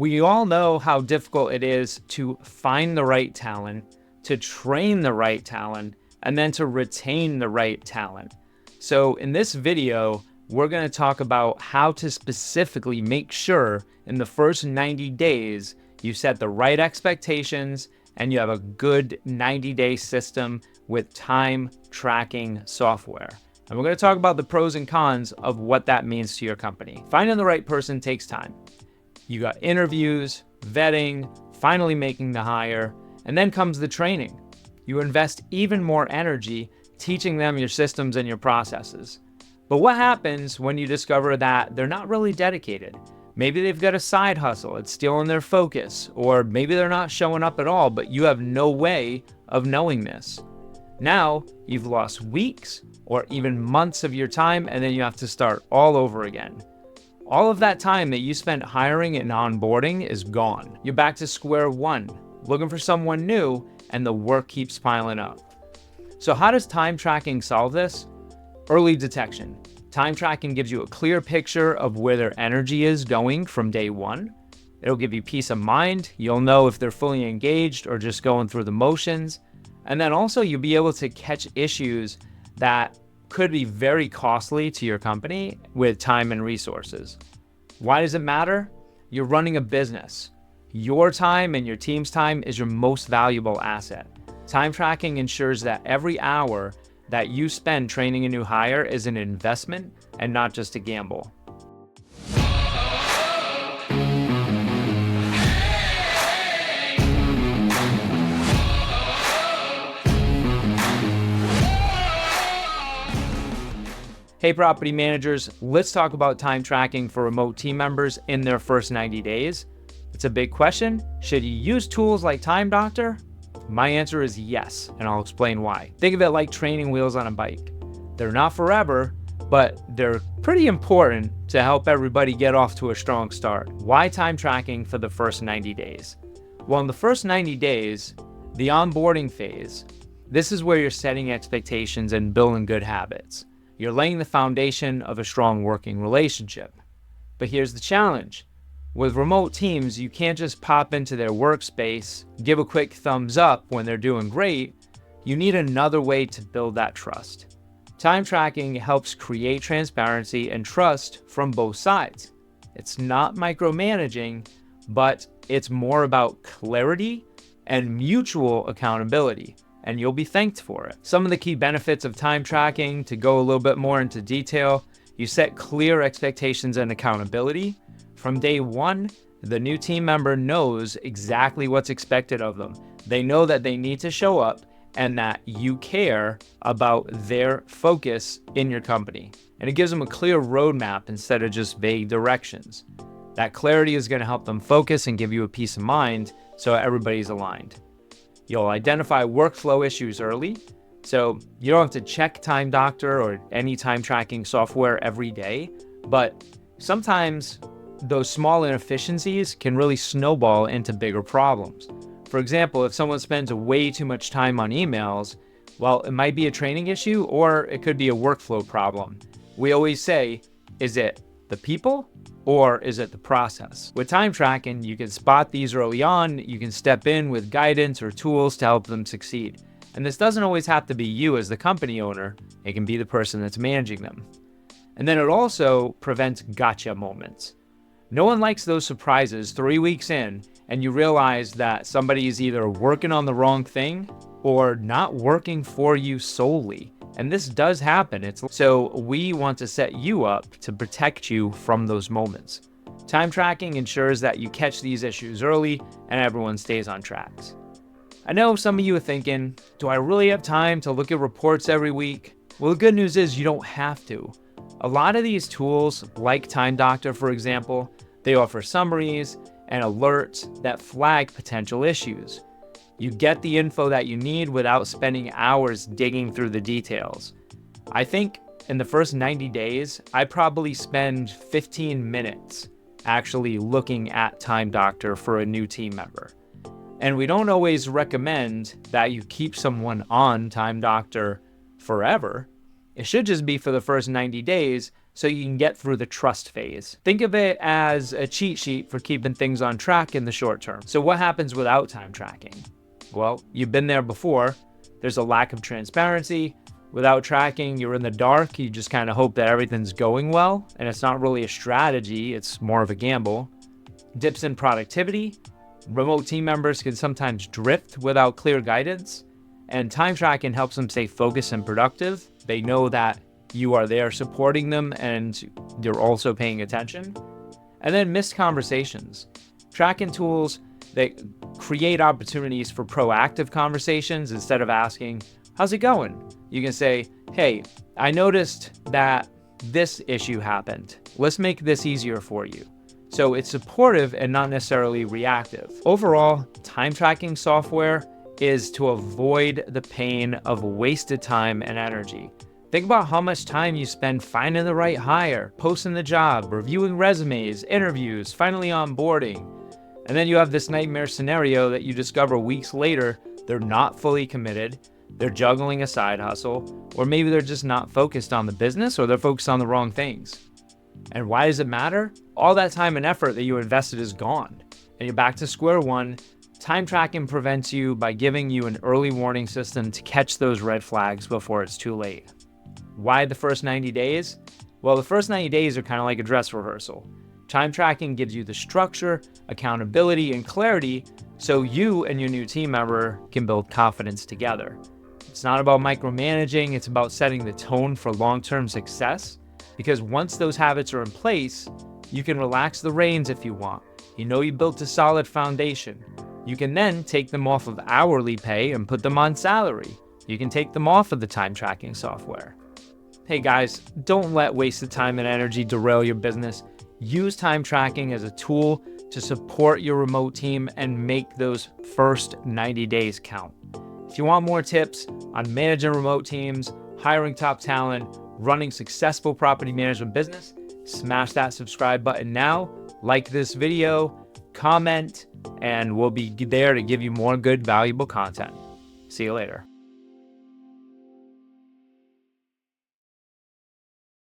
We all know how difficult it is to find the right talent, to train the right talent, and then to retain the right talent. So in this video, we're going to talk about how to specifically make sure in the first 90 days you set the right expectations and you have a good 90-day system with time tracking software. And we're going to talk about the pros and cons of what that means to your company. Finding the right person takes time. You got interviews, vetting, finally making the hire, and then comes the training. You invest even more energy teaching them your systems and your processes. But what happens when you discover that they're not really dedicated? Maybe they've got a side hustle, it's stealing their focus, or maybe they're not showing up at all, but you have no way of knowing this. Now, you've lost weeks or even months of your time, and then you have to start all over again. All of that time that you spent hiring and onboarding is gone. You're back to square one, looking for someone new, and the work keeps piling up. So how does time tracking solve this? Early detection. Time tracking gives you a clear picture of where their energy is going from day one. It'll give you peace of mind. You'll know if they're fully engaged or just going through the motions. And then also you'll be able to catch issues that could be very costly to your company with time and resources. Why does it matter? You're running a business. Your time and your team's time is your most valuable asset. Time tracking ensures that every hour that you spend training a new hire is an investment and not just a gamble. Hey property managers, let's talk about time tracking for remote team members in their first 90 days. It's a big question. Should you use tools like Time Doctor? My answer is yes, and I'll explain why. Think of it like training wheels on a bike. They're not forever, but they're pretty important to help everybody get off to a strong start. Why time tracking for the first 90 days? Well, in the first 90 days, the onboarding phase, this is where you're setting expectations and building good habits. You're laying the foundation of a strong working relationship. But here's the challenge. With remote teams, you can't just pop into their workspace, give a quick thumbs up when they're doing great. You need another way to build that trust. Time tracking helps create transparency and trust from both sides. It's not micromanaging, but it's more about clarity and mutual accountability. And you'll be thanked for it. Some of the key benefits of time tracking, to go a little bit more into detail, you set clear expectations and accountability. From day one, the new team member knows exactly what's expected of them. They know that they need to show up and that you care about their focus in your company. And it gives them a clear roadmap instead of just vague directions. That clarity is going to help them focus and give you a peace of mind so everybody's aligned. You'll identify workflow issues early, so you don't have to check Time Doctor or any time tracking software every day, but sometimes those small inefficiencies can really snowball into bigger problems. For example, if someone spends way too much time on emails, well, it might be a training issue or it could be a workflow problem. We always say, is it the people or is it the process? With time tracking, you can spot these early on. You can step in with guidance or tools to help them succeed. And this doesn't always have to be you as the company owner. It can be the person that's managing them. And then it also prevents gotcha moments. No one likes those surprises 3 weeks in and you realize that somebody is either working on the wrong thing or not working for you solely. And this does happen. So we want to set you up to protect you from those moments. Time tracking ensures that you catch these issues early and everyone stays on tracks. I know some of you are thinking, do I really have time to look at reports every week? Well, the good news is you don't have to. A lot of these tools, like Time Doctor, for example, they offer summaries and alerts that flag potential issues. You get the info that you need without spending hours digging through the details. I think in the first 90 days, I probably spend 15 minutes actually looking at Time Doctor for a new team member. And we don't always recommend that you keep someone on Time Doctor forever. It should just be for the first 90 days so you can get through the trust phase. Think of it as a cheat sheet for keeping things on track in the short term. So what happens without time tracking? Well, you've been there before. There's a lack of transparency. Without tracking, you're in the dark. You just kind of hope that everything's going well, and it's not really a strategy, it's more of a gamble. Dips in productivity. Remote team members can sometimes drift without clear guidance, and time tracking helps them stay focused and productive. They know that you are there supporting them and you're also paying attention. And then missed conversations. Tracking tools that create opportunities for proactive conversations. Instead of asking, how's it going? You can say, hey, I noticed that this issue happened. Let's make this easier for you. So it's supportive and not necessarily reactive. Overall, time tracking software is to avoid the pain of wasted time and energy. Think about how much time you spend finding the right hire, posting the job, reviewing resumes, interviews, finally onboarding. And then you have this nightmare scenario that you discover weeks later, they're not fully committed, they're juggling a side hustle, or maybe they're just not focused on the business, or they're focused on the wrong things. And why does it matter? All that time and effort that you invested is gone, and you're back to square one. Time tracking prevents you by giving you an early warning system to catch those red flags before it's too late. Why the first 90 days? Well, the first 90 days are kind of like a dress rehearsal. Time tracking gives you the structure, accountability, and clarity so you and your new team member can build confidence together. It's not about micromanaging, it's about setting the tone for long-term success, because once those habits are in place, you can relax the reins if you want. You know you built a solid foundation. You can then take them off of hourly pay and put them on salary. You can take them off of the time tracking software. Hey guys, don't let wasted time and energy derail your business. Use time tracking as a tool to support your remote team and make those first 90 days count. If you want more tips on managing remote teams, hiring top talent, running successful property management business, smash that subscribe button now, like this video, comment, and we'll be there to give you more good, valuable content. See you later.